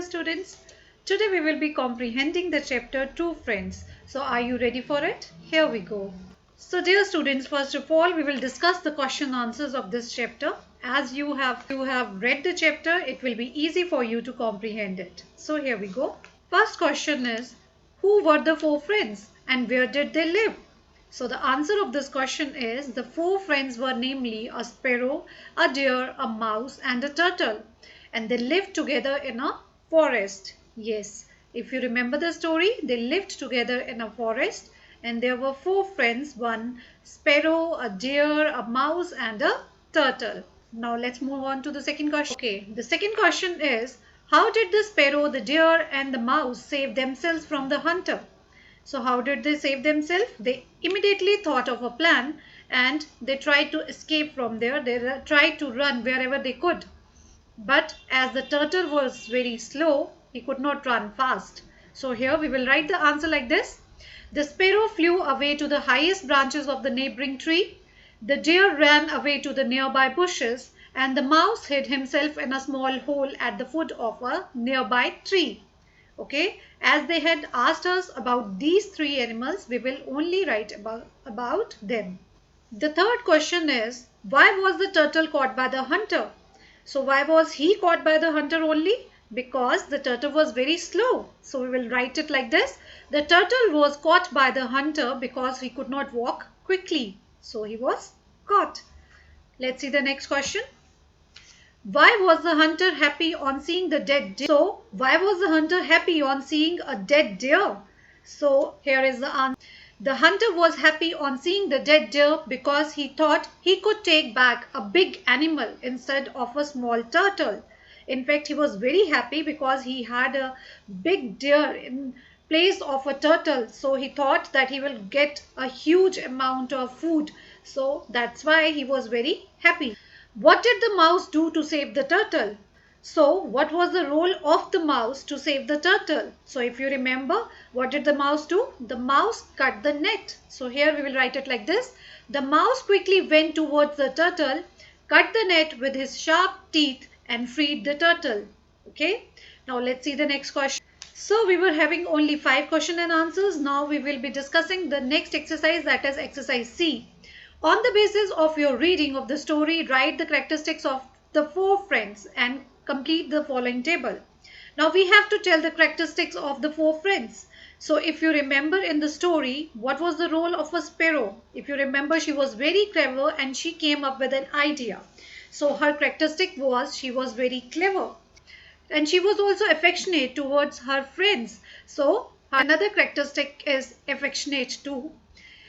students. Today we will be comprehending the chapter Two Friends. So are you ready for it? Here we go. So dear students, first of all we will discuss the question answers of this chapter. As you have read the chapter, it will be easy for you to comprehend it. So here we go. First question is, who were the four friends and where did they live? So the answer of this question is, the four friends were namely a sparrow, a deer, a mouse and a turtle. And they lived together in a forest. Yes, if you remember the story, they lived together in a forest and there were four friends, one sparrow, a deer, a mouse and a turtle. Now let's move on to the second question. Okay, the second question is, how did the sparrow, the deer and the mouse save themselves from the hunter? So how did they save themselves? They immediately thought of a plan and they tried to escape from there. They tried to run wherever they could. But as the turtle was very slow, he could not run fast. So here we will write the answer like this. The sparrow flew away to the highest branches of the neighboring tree. The deer ran away to the nearby bushes and the mouse hid himself in a small hole at the foot of a nearby tree. Okay, as they had asked us about these three animals, we will only write about them. The third question is, why was the turtle caught by the hunter? So why was he caught by the hunter only? Because the turtle was very slow. So we will write it like this. The turtle was caught by the hunter because he could not walk quickly. So he was caught. Let's see the next question. Why was the hunter happy on seeing the dead deer? So why was the hunter happy on seeing a dead deer? So here is the answer. The hunter was happy on seeing the dead deer because he thought he could take back a big animal instead of a small turtle. In fact, he was very happy because he had a big deer in place of a turtle. So he thought that he will get a huge amount of food. So that's why he was very happy. What did the mouse do to save the turtle? So what was the role of the mouse to save the turtle? So if you remember, what did the mouse do? The mouse cut the net. So here we will write it like this. The mouse quickly went towards the turtle, cut the net with his sharp teeth and freed the turtle. Okay. Now let's see the next question. So we were having only 5 question and answers. Now we will be discussing the next exercise, that is exercise C. On the basis of your reading of the story, write the characteristics of the four friends and complete the following table. Now we have to tell the characteristics of the four friends. So if you remember in the story, what was the role of a sparrow? If you remember, she was very clever and she came up with an idea. So her characteristic was she was very clever. And she was also affectionate towards her friends. So another characteristic is affectionate too.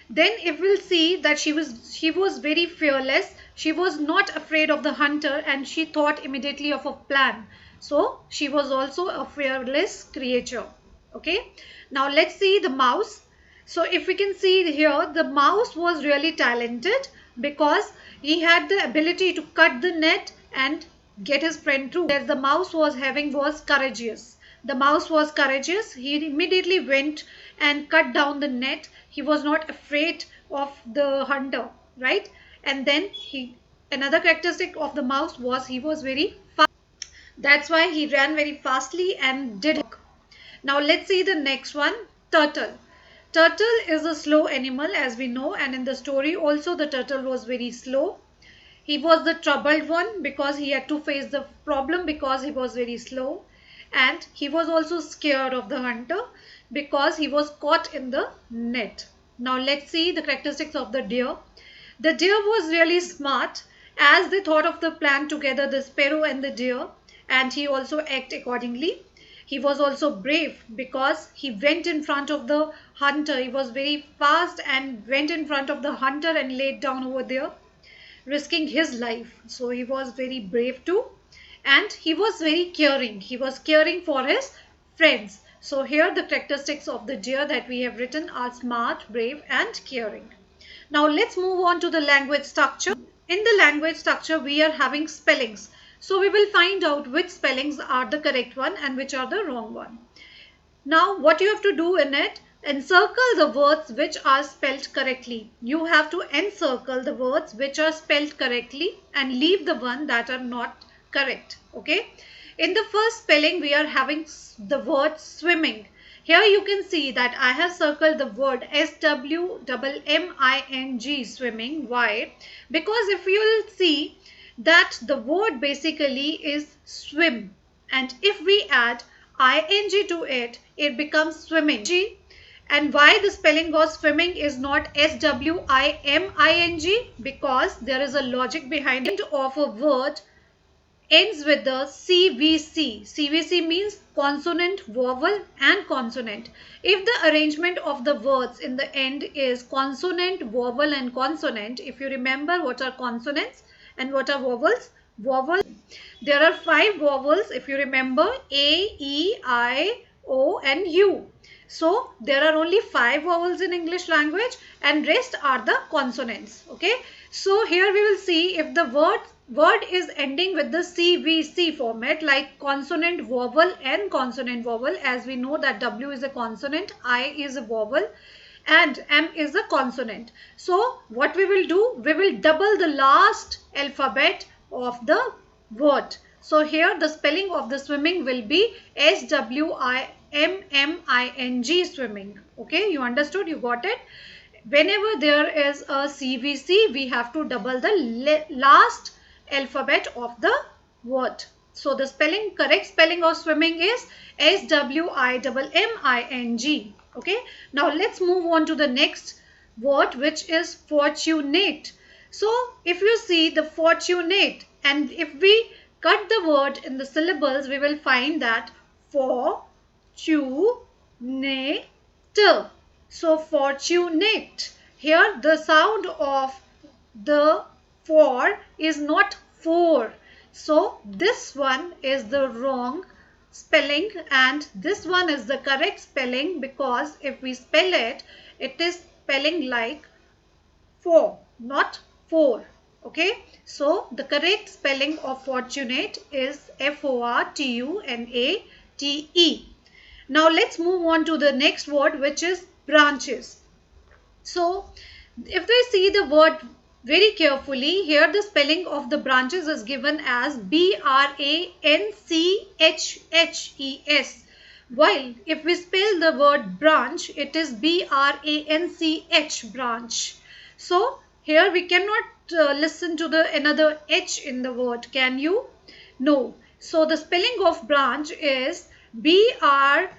Then if we'll see that she was very fearless. She was not afraid of the hunter and she thought immediately of a plan. So she was also a fearless creature. Okay. Now let's see the mouse. So if we can see here, the mouse was really talented because he had the ability to cut the net and get his friend through. As the mouse was courageous. The mouse was courageous. He immediately went and cut down the net. He was not afraid of the hunter, right? And then another characteristic of the mouse was he was very fast. That's why he ran very fastly and did work. Now let's see the next one, turtle. Turtle is a slow animal as we know, and in the story also the turtle was very slow. He was the troubled one because he had to face the problem because he was very slow. And he was also scared of the hunter because he was caught in the net. Now let's see the characteristics of the deer. The deer was really smart as they thought of the plan together, the sparrow and the deer, and he also acted accordingly. He was also brave because he went in front of the hunter. He was very fast and went in front of the hunter and laid down over there, risking his life. So he was very brave too. And he was very caring. He was caring for his friends. So here the characteristics of the deer that we have written are smart, brave and caring. Now let's move on to the language structure. In the language structure we are having spellings. So we will find out which spellings are the correct one and which are the wrong one. Now what you have to do in it, encircle the words which are spelled correctly. You have to encircle the words which are spelled correctly and leave the one that are not correct. Okay. In the first spelling, we are having the word swimming. Here you can see that I have circled the word SWMMING, swimming. Why? Because if you will see that the word basically is swim, and if we add ing to it, it becomes swimming. And why the spelling of swimming is not SWIMING? Because there is a logic behind it. Of a word ends with the CVC. CVC means consonant, vowel and consonant. If the arrangement of the words in the end is consonant, vowel and consonant, if you remember what are consonants and what are vowels? There are 5 vowels, if you remember: A, E, I, O and U. So there are only 5 vowels in English language and rest are the consonants. Okay. So here we will see if the word is ending with the CVC format, like consonant, vowel and consonant, vowel. As we know that W is a consonant, I is a vowel and M is a consonant. So what we will do, we will double the last alphabet of the word. So here the spelling of the swimming will be SWIMMING, swimming. Okay, you understood, you got it? Whenever there is a CVC, we have to double the last alphabet of the word. So the correct spelling of swimming is SWIMMING. Okay. Now let's move on to the next word, which is fortunate. So if you see the fortunate, and if we cut the word in the syllables, we will find that fortunate. So fortunate. Here the sound of the for is not four. So this one is the wrong spelling and this one is the correct spelling, because if we spell it, it is spelling like four, not four. Okay. So the correct spelling of fortunate is FORTUNATE. Now let's move on to the next word, which is branches. So if we see the word very carefully, here the spelling of the branches is given as BRANCHHES. While if we spell the word branch, it is BRANCH, branch. So here we cannot listen to the another H in the word. Can you? No. So the spelling of branch is BRANCH.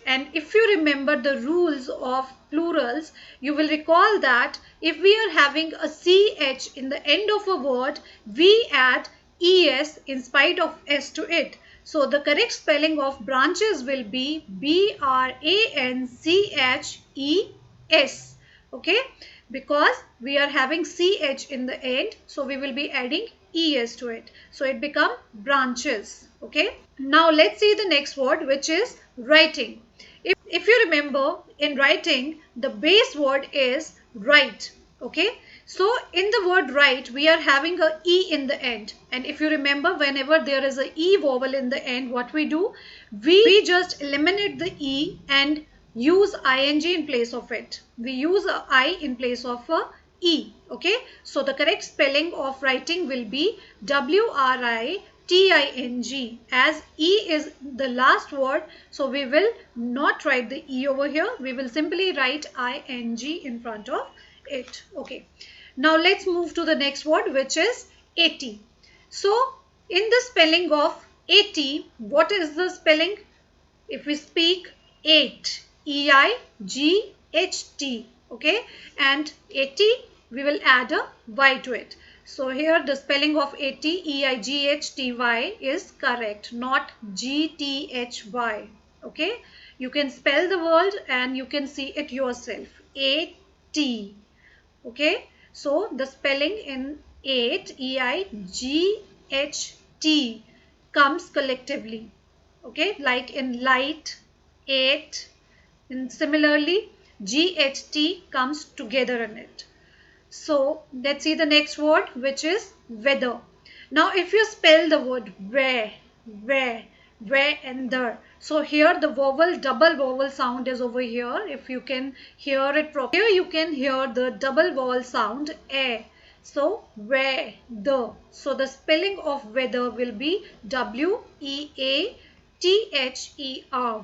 And if you remember the rules of plurals, you will recall that if we are having a CH in the end of a word, we add ES in spite of S to it. So the correct spelling of branches will be BRANCHES. Okay, because we are having CH in the end, so we will be adding ES to it. So it becomes branches. Okay. Now let's see the next word, which is writing. If you remember, in writing, the base word is write. Okay. So in the word write, we are having a E in the end. And if you remember, whenever there is a E vowel in the end, what we do? We just eliminate the E and use ing in place of it. We use a I in place of a E. Okay. So the correct spelling of writing will be WRITING, as E is the last word. So we will not write the E over here. We will simply write ing in front of it. Okay. Now let's move to the next word, which is 80. So in the spelling of 80, what is the spelling? If we speak 8, EIGHT. Okay. And 80, we will add a Y to it. So here the spelling of 80, EIGHTY, is correct, not GTHY. Okay. You can spell the word and you can see it yourself. 80. Okay. So the spelling in 8, EIGHT, comes collectively. Okay. Like in light, 8. And similarly, GHT comes together in it. So let's see the next word, which is weather. Now if you spell the word where and there. So here the vowel, double vowel sound is over here. If you can hear it properly, here you can hear the double vowel sound a. So weather. So the spelling of weather will be W-E-A-T-H-E-R,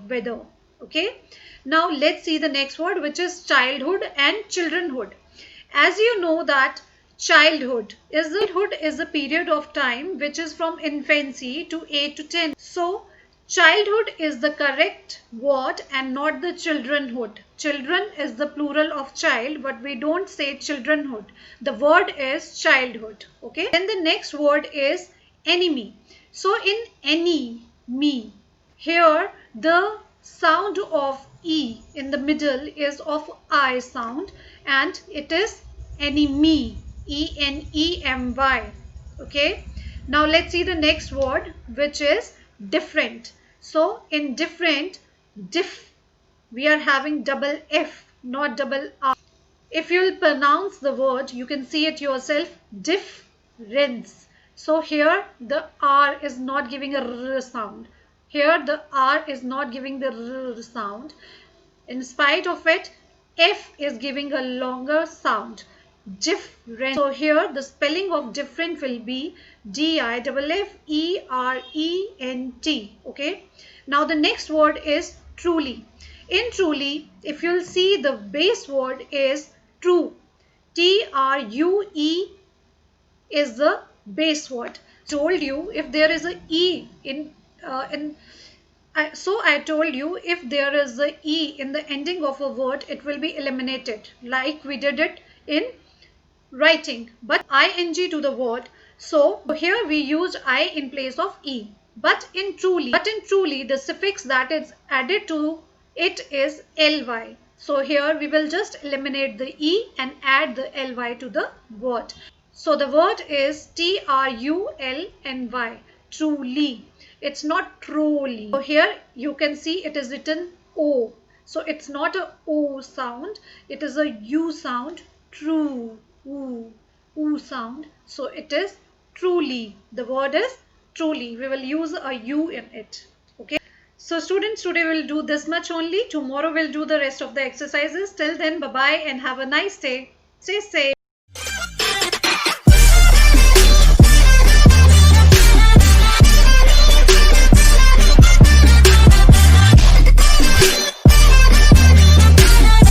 weather. Okay. Now let's see the next word, which is childhood and childrenhood. As you know that childhood is a period of time which is from infancy to 8 to 10. So childhood is the correct word and not the childrenhood. Children is the plural of child, but we don't say childrenhood. The word is childhood. Okay. Then the next word is enemy. So in enemy, here the sound of E in the middle is of I sound and it is enemy. E-N-E-M-Y. Okay. Now let's see the next word, which is different. So in different, diff, we are having double F, not double R. If you'll pronounce the word, you can see it yourself, difference. So here the R is not giving a R sound. Here the R is not giving the R sound. In spite of it, F is giving a longer sound. Different. So here the spelling of different will be D-I-F-F-E-R-E-N-T. Okay. Now the next word is truly. In truly, if you'll see, the base word is true. T-R-U-E is the base word. Told you if there is a E I told you if there is a E in the ending of a word, it will be eliminated, like we did it in writing, but ing to the word. So here we use I in place of E. But in truly, the suffix that is added to it is ly. So here we will just eliminate the E and add the ly to the word. So the word is T-R-U-L-N-Y, truly. It's not truly. So here you can see it is written O. So it's not a O sound. It is a U sound. True. Oo sound. So it is truly. The word is truly. We will use a U in it. Okay. So students, today we'll do this much only. Tomorrow we'll do the rest of the exercises. Till then, bye-bye and have a nice day. Stay safe.